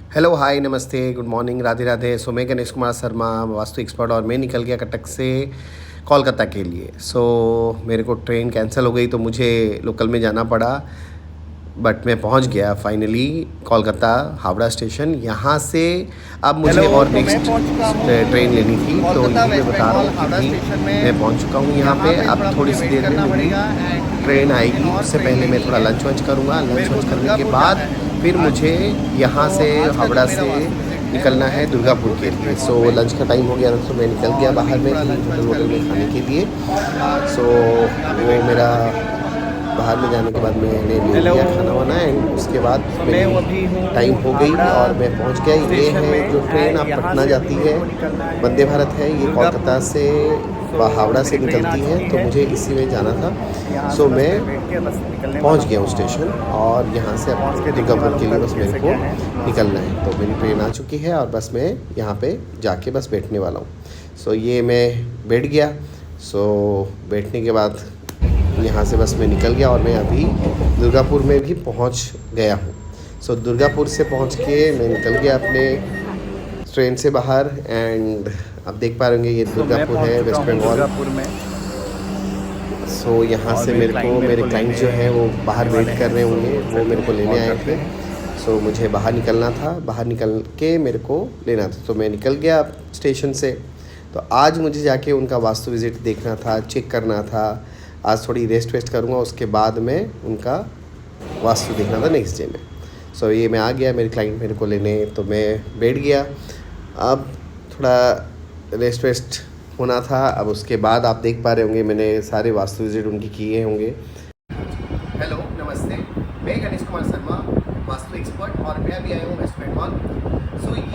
Hello, हाय, नमस्ते, good morning, Radhe Radhe. सो मैं Ganesh Kumar Sharma, vastu expert, और मैं निकल गया कटक से कोलकाता के लिए। मेरे को ट्रेन कैंसिल हो गई तो मुझे लोकल में जाना पड़ा। बट मैं पहुंच गया फाइनली कोलकाता हावड़ा स्टेशन। यहाँ से अब मुझे हेलो। और तो मैं नेक्स्ट पहुंच चुका हूँ ट्रेन लेनी थी, तो कोलकाता यही मैं वेस्ट बता रहा बंगाल हूँ कि हावड़ा भी स्टेशन मैं में। पहुंच चुका हूँ यहाँ यहाँ पे। पे अब थोड़ा थोड़ी मुझे सी वेट देर में करना मेरी पड़ेगा एंड ट्रेन मुझे आएगी। नॉर्थ उससे ट्रेन पहले मैं लेनी थोड़ा है। लंच वंच करूँगा। लंच मेरे को वंच करने के दुर्गापुर बाद जाना है फिर आज। मुझे यहाँ तो से आज का जो हावड़ा मेरा से वास्तु विजिट है वो निकलना है है दुर्गापुर साउथ के वेस्ट लिए। बंगाल में। लंच का टाइम हो गया था, तो मैं निकल गया और बाहर अभी में थोड़ा कहीं लंच होटल वंच कर वोटल में ली खाने है। के लिए। उसके बाद सो यहाँ पे वो बैठने मेरा वाला है। बाहर में जाने के बाद मैंने ले हेलो। लिया खाना वाना, एंड उसके बाद तो मैं मेरी अभी टाइम हूँ हो गई हावड़ा और मैं पहुंच गया। ये स्टेशन है में जो ट्रेन एंड आप यहाँ पटना से अभी जाती मेरे है, को निकलना वंदे है भारत है, ये कोलकाता दुर्गापुर। से सो हावड़ा से मेरी ट्रेन आ निकलती है, चुकी तो है। मुझे इसी में जाना था। यहाँ से बस मैं मैं बैठ के बस निकलने वाला पहुंच गया हूँ हूँ स्टेशन, और और यहाँ से अब पहुँच के देखने दुर्गापुर वाला के हूँ लिए कल बस मेरे कैसे को क्या है। निकलना है। तो मेरी ट्रेन आ चुकी है और बस मैं यहाँ पे जाके बस बैठने वाला हूँ। ये मैं बैठ गया। बैठने के बाद यहाँ से बस मैं निकल गया और मैं अभी दुर्गापुर में भी पहुँच गया हूँ। दुर्गापुर से पहुँच के मैं निकल गया अपने ट्रेन से बाहर, एंड आप देख पा रहे होंगे ये तो मैं दुर्गापुर पहुँच है, चुका वेस्ट हूँ बंगाल। दुर्गापुर में यहाँ और से मेरे क्लाइंट मेरे मेरे को क्लाइंट लेने जो हैं वो बाहर आने वाले वेट कर हैं। रहे सो होंगे, वो चलिए मेरे को उनको लेने कॉल आए करते थे। हैं। मुझे बाहर निकलना था, बाहर निकल के मेरे को लेना था, तो मैं निकल गया स्टेशन से। तो आज मुझे जाके उनका वास्तु विज़िट देखना था, चेक करना था। आज थोड़ी रेस्ट वेस्ट करूँगा, उसके बाद में उनका वास्तु देखना था नेक्स्ट डे में। ये मैं आ गया, मेरे क्लाइंट मेरे को लेने, तो मैं बैठ गया। अब थोड़ा रेस्ट वेस्ट होना था। अब उसके बाद आप देख पा रहे होंगे मैंने सारे वास्तु विजिट उनकी किए होंगे। हेलो, नमस्ते, मैं गणेश कुमार शर्मा, वास्तु एक्सपर्ट, और मैं अभी आया हूँ वेस्ट बंगाल।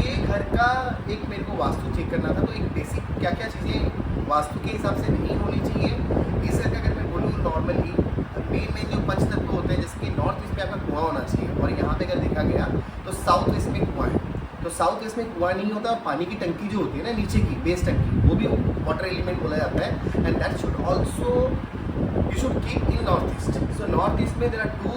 ये घर का एक मेरे को वास्तु चेक करना था। तो एक बेसिक क्या क्या चीज़ें वास्तु के हिसाब से नहीं होनी चाहिए इस घर का, अगर मैं बोलूँ नॉर्मली मेन जो पंच तत्व होते हैं, जैसे कि नॉर्थ ईस्ट में आपका कुआं होना चाहिए, और यहाँ पे अगर देखा गया तो साउथ ईस्ट में कुआं है। तो साउथ ईस्ट में कुआं नहीं होता, और पानी की टंकी जो होती है ना नीचे की बेस टंकी, वो भी वाटर एलिमेंट बोला जाता है, and that should also you should keep in north east. North east में there are two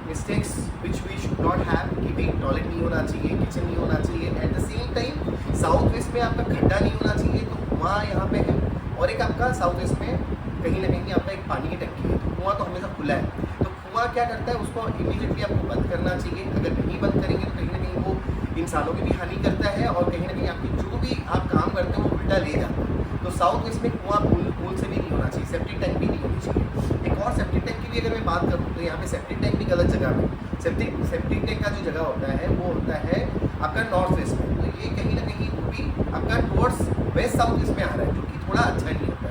mistakes which we should not have, कि भाई टॉयलेट नहीं होना चाहिए, किचन नहीं होना चाहिए। At the same time south west में आपका खड्डा नहीं होना चाहिए, तो कुआं यहाँ पे है। और एक आपका साउथ वेस्ट में कहीं ना कहीं आपका एक पानी की टंकी है, तो कुआं तो हमेशा खुला है। तो कुआं क्या करता है, उसको इमीडिएटली आपको बंद करना चाहिए। अगर नहीं बंद करेंगे तो कहीं ना कहीं वो इंसानों की भी हानि करता है, और कहीं ना कहीं आपकी जो भी आप काम करते हो वो उल्टा ले जाता है। तो साउथ वेस्ट में कुआं पूल से भी नहीं होना चाहिए, सेप्टिक टैंक भी नहीं होनी चाहिए। एक और सेप्टिक टैंक की भी अगर मैं बात करूँ तो यहाँ पे सेप्टिक टैंक भी गलत जगह में। सेप्टिक टैंक का जो जगह होता है वो होता है आपका नॉर्थ वेस्ट में। तो ये कहीं ना कहीं वो भी आपका टुवर्ड्स वेस्ट साउथ ईस्ट में आ रहा है, जो कि थोड़ा अच्छा नहीं होता।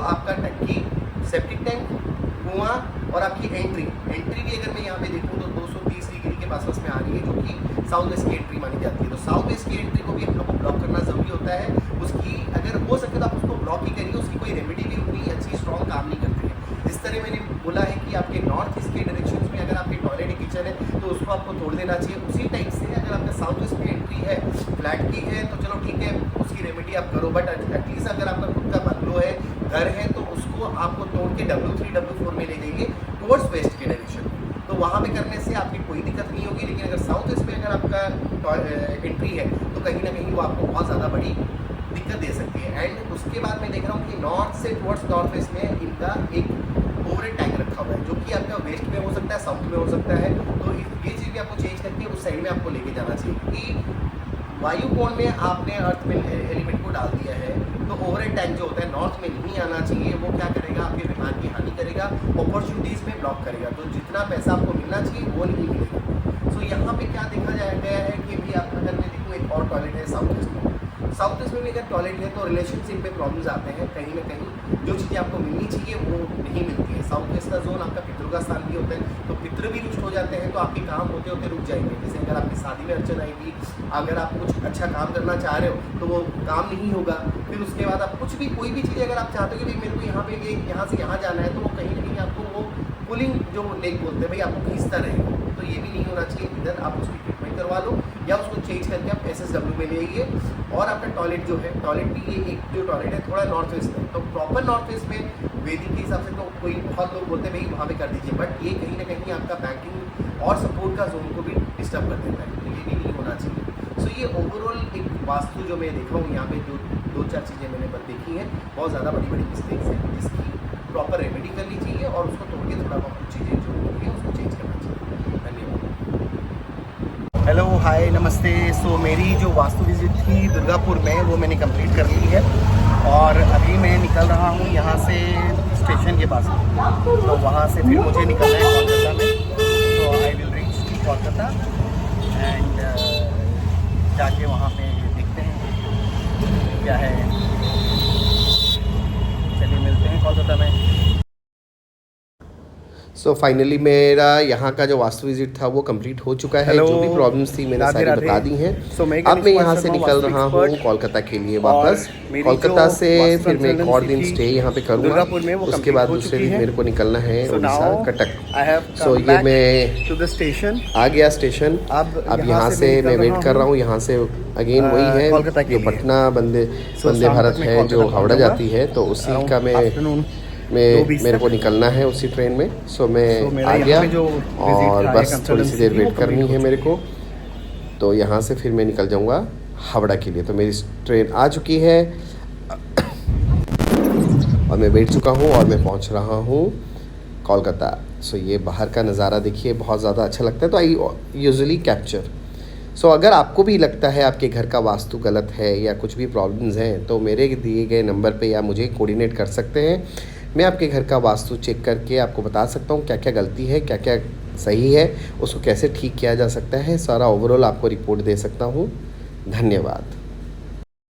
आपका टंकी, सेप्टिक टैंक, कुआं, और आपकी एंट्री भी अगर मैं यहाँ पे देखूँ तो 230 डिग्री के पास में आ रही है, जो कि साउथ वेस्ट की एंट्री मानी जाती है। तो साउथ वेस्ट की एंट्री को भी आपको ब्लॉक करना जरूरी होता है। उसकी अगर हो सके तो आप उसको ब्लॉक ही करिए, उसकी कोई रेमेडी भी उतनी अच्छी स्ट्रॉन्ग काम नहीं करती है। जिस तरह मैंने बोला है कि आपके नॉर्थ ईस्ट के डायरेक्शन में अगर आपके टॉयलेट या किचन है तो उसको आपको तोड़ देना चाहिए, उसी टाइप से अगर आपका साउथ वेस्ट में एंट्री है, फ्लैट की है, तो चलो ठीक है, उसकी रेमेडी आप करो। बट एटलीस्ट अगर आपका खुद का बंगलो है, घर है, तो उसको आपको तोड़ के W3 W4 में ले जाइए टुवर्ड्स वेस्ट के डायरेक्शन। तो वहाँ पे करने से आपकी कोई दिक्कत नहीं होगी। लेकिन अगर साउथ वेस्ट में अगर आपका एंट्री है तो कहीं ना कहीं वो आपको बहुत ज़्यादा बड़ी दिक्कत दे सकती है। एंड उसके बाद मैं देख रहा हूँ कि नॉर्थ से टुवर्ड्स नॉर्थ वेस्ट में इनका एक ओवरहेड टैंक रखा हुआ है, जो कि आपका वेस्ट में हो सकता है, साउथ में हो सकता है। तो ये चीज़ भी आपको चेंज करके उस साइड में आपको लेके जाना चाहिए कि वायु कोण में आपने अर्थ में एलिमेंट को डाल दिया है, तो ओवरहेड टैंक जो होता है नॉर्थ में नहीं आना चाहिए। वो क्या करेगा, आपके दिमाग की हानि करेगा, अपॉर्चुनिटीज़ में ब्लॉक करेगा। तो जितना पैसा आपको मिलना चाहिए वो नहीं मिलेगा। यहाँ पे क्या देखा गया है कि भी आप अगर मैं देखूँ एक और टॉयलेट है साउथ ईस्ट में। साउथ ईस्ट में भी अगर टॉयलेट है तो रिलेशनशिप में प्रॉब्लम्स आते हैं। कहीं ना कहीं जो चीज़ें आपको मिलनी चाहिए वो नहीं मिलती है। साउथ ईस्ट का जोन आपका पितरों का स्थान भी होता है, तो पितृ भी रुष्ट हो जाते हैं, तो आपके काम होते होते रुक जाएंगे। जैसे अगर आपकी शादी में अड़चन आएगी, अगर आप कुछ अच्छा काम करना चाह रहे हो तो वो काम नहीं होगा। फिर उसके बाद आप कुछ भी कोई भी चीज़ अगर आप चाहते हो कि भाई मेरे को यहाँ पे यहाँ से यहाँ जाना है, तो वो कहीं ना कहीं आपको वो पुलिंग जो लेग बोलते हैं भाई आपको खींचता रहेगा। तो ये भी नहीं होना चाहिए। इधर आप उसकी ट्रीटमेंट करवा लो या उसको चेंज करके आप SSW में ले आइए। और आपका टॉयलेट जो है, टॉयलेट भी ये एक जो टॉयलेट है थोड़ा नॉर्थ वेस्ट में, तो प्रॉपर नॉर्थ वेस्ट में वेदिक के हिसाब से तो कोई बहुत लोग बोलते हैं भाई वहाँ पे कर दीजिए, बट ये कहीं ना कहीं आपका बैंकिंग और सपोर्ट का जोन को भी डिस्टर्ब कर देता है, तो ये भी नहीं होना चाहिए। देखिए ओवरऑल एक वास्तु जो मैं देख रहा हूँ यहाँ पे जो दो चार चीज़ें मैंने देखी हैं, बहुत ज़्यादा बड़ी बड़ी मिस्टेक्स हैं जिसकी प्रॉपर रेमेडी करनी चाहिए और उसको तोड़ के थोड़ा बहुत कुछ चीज़ें जो होती हैं उसको चेंज करना चाहिए। धन्यवाद। हेलो हाय नमस्ते। सो मेरी जो वास्तु विजिट थी दुर्गापुर में वो मैंने कंप्लीट कर ली है और अभी मैं निकल रहा हूँ यहाँ से स्टेशन के पास। तो वहाँ से फिर मुझे निकलना है कोलकाता में। तो I will reach Kolkata and जाके वहाँ पे देखते हैं क्या है। चलिए मिलते हैं कोलकाता में। सो फाइनली मेरा यहाँ का जो वास्तु विजिट था वो कंप्लीट हो चुका है। Hello, जो भी प्रॉब्लम्स थी मैंने राधे सारी राधे। बता दी हैं। So, मैं अब मैं यहाँ गणेश से शर्मा, निकल वास्तु रहा हूँ expert। कोलकाता के लिए वापस। मेरी कोलकाता जो से वास्तु फिर मैं एक और दिन consultancy स्टे यहाँ पे करूँगा। दुर्गापुर में वो उसके complete बाद हो दूसरे चुकी दिन है। मेरे को निकलना है So Orissa now Cuttack. I have so come ये back मैं to the station। आ गया स्टेशन। अब यहाँ से मैं वेट कर रहा हूँ। यहाँ से अगेन वही है कोलकाता के जो लिए। पटना वंदे शाम भारत तक मैं है जो कोलकाता हावड़ा पहुंचूंगा। जाती है, तो उसी का आफ्टरनून मेरे को निकलना है उसी ट्रेन में। सो मैं मेरा आ यहाँ गया पे जो visit और था, बस एक थोड़ी सी देर consultancy वेट वो करनी complete है हो मेरे को। तो यहाँ से फिर मैं निकल जाऊँगा हावड़ा के लिए। तो मेरी ट्रेन आ चुकी है और मैं बैठ चुका हूँ और मैं पहुँच रहा हूँ कोलकाता। सो ये बाहर का नज़ारा देखिए, बहुत ज़्यादा अच्छा लगता है। तो आई यूजुअली कैप्चर। सो अगर आपको भी लगता है आपके घर का वास्तु गलत है या कुछ भी प्रॉब्लम्स हैं तो मेरे दिए गए नंबर पे या मुझे कोऑर्डिनेट कर सकते हैं। मैं आपके घर का वास्तु चेक करके आपको बता सकता हूँ क्या क्या गलती है, क्या क्या सही है, उसको कैसे ठीक किया जा सकता है। सारा ओवरऑल आपको रिपोर्ट दे सकता हूँ। धन्यवाद।